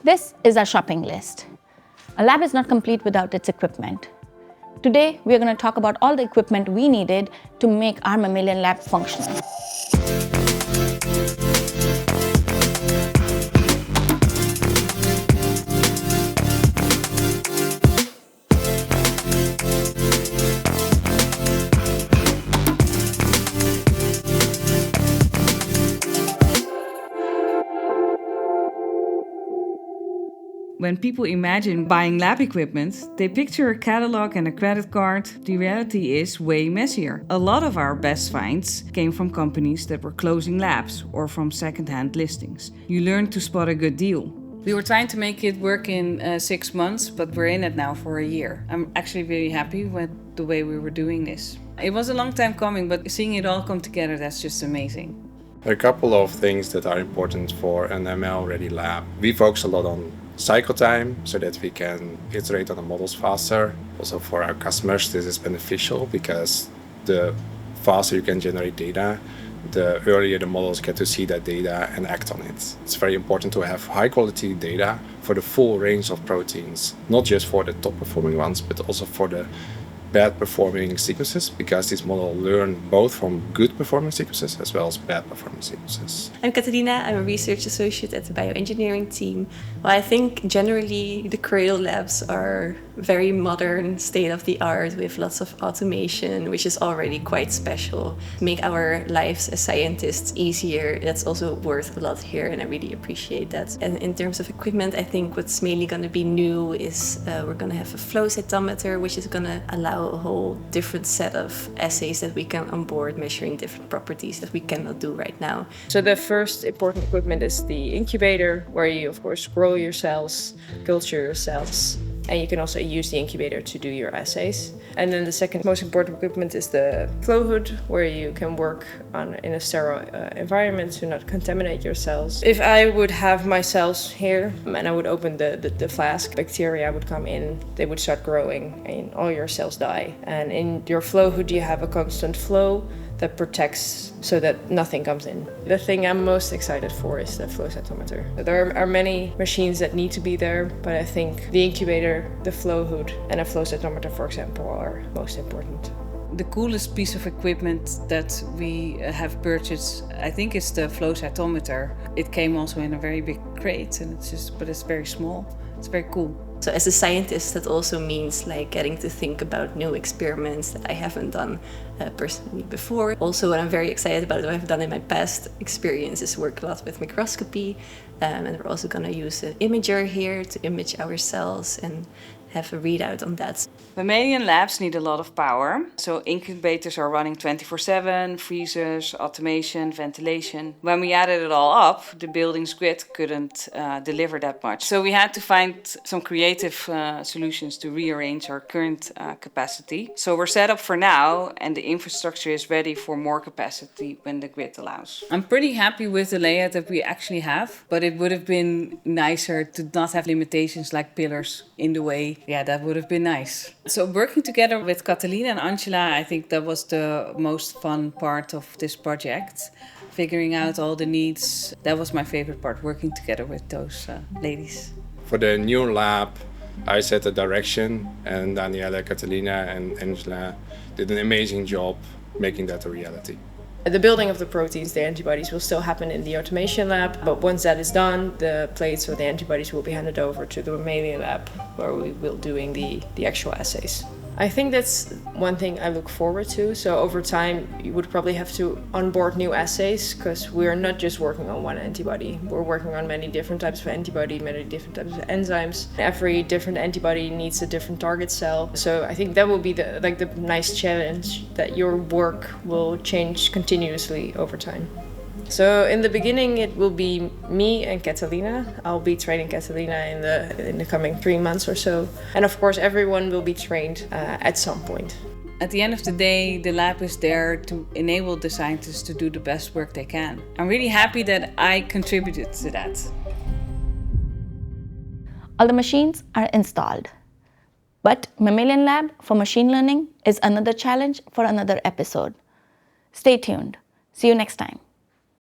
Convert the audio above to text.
This is our shopping list. A lab is not complete without its equipment. Today, we are going to talk about all the equipment we needed to make our mammalian lab functional. When people imagine buying lab equipment, they picture a catalog and a credit card. The reality is way messier. A lot of our best finds came from companies that were closing labs or from second-hand listings. You learn to spot a good deal. We were trying to make it work in 6 months, but we're in it now for a year. I'm actually very happy with the way we were doing this. It was a long time coming, but seeing it all come together, that's just amazing. There are a couple of things that are important for an ML-ready lab. We focus a lot on cycle time so that we can iterate on the models faster. Also for our customers, this is beneficial because the faster you can generate data, the earlier the models get to see that data and act on it. It's very important to have high quality data for the full range of proteins, not just for the top performing ones, but also for the bad performing sequences, because these models learn both from good performing sequences as well as bad performing sequences. I'm Catalina, I'm a research associate at the bioengineering team. Well, I think generally the Cradle labs are very modern, state-of-the-art with lots of automation, which is already quite special. Make our lives as scientists easier, that's also worth a lot here, and I really appreciate that. And in terms of equipment, I think what's mainly going to be new is we're going to have a flow cytometer, which is going to allow a whole different set of assays that we can onboard, measuring different properties that we cannot do right now. So the first important equipment is the incubator, where you of course grow your cells, culture your cells, and you can also use the incubator to do your assays. And then the second most important equipment is the flow hood, where you can work in a sterile environment to not contaminate your cells. If I would have my cells here and I would open the flask, bacteria would come in, they would start growing and all your cells die. And in your flow hood you have a constant flow that protects so that nothing comes in. The thing I'm most excited for is the flow cytometer. There are many machines that need to be there, but I think the incubator, the flow hood, and a flow cytometer, for example, are most important. The coolest piece of equipment that we have purchased, I think, is the flow cytometer. It came also in a very big crate, and but it's very small. It's very cool. So as a scientist, that also means like getting to think about new experiments that I haven't done personally before. Also, what I'm very excited about, what I've done in my past experience, is work a lot with microscopy. And we're also going to use an imager here to image our cells and have a readout on that. Mammalian labs need a lot of power, so incubators are running 24/7, freezers, automation, ventilation. When we added it all up, the building's grid couldn't deliver that much. So we had to find some creative solutions to rearrange our current capacity. So we're set up for now, and the infrastructure is ready for more capacity when the grid allows. I'm pretty happy with the layout that we actually have, but it would have been nicer to not have limitations like pillars in the way. Yeah, that would have been nice. So working together with Catalina and Angela, I think that was the most fun part of this project. Figuring out all the needs, that was my favorite part, working together with those ladies. For the new lab, I set the direction, and Daniela, Catalina and Angela did an amazing job making that a reality. The building of the proteins, the antibodies, will still happen in the automation lab, but once that is done, the plates or the antibodies will be handed over to the mammalian lab, where we will be doing the actual assays. I think that's one thing I look forward to. So over time, you would probably have to onboard new assays, because we're not just working on one antibody. We're working on many different types of antibody, many different types of enzymes. Every different antibody needs a different target cell. So I think that will be the nice challenge, that your work will change continuously over time. So in the beginning, it will be me and Catalina. I'll be training Catalina in the coming 3 months or so. And of course, everyone will be trained at some point. At the end of the day, the lab is there to enable the scientists to do the best work they can. I'm really happy that I contributed to that. All the machines are installed. But Mammalian Lab for machine learning is another challenge for another episode. Stay tuned. See you next time.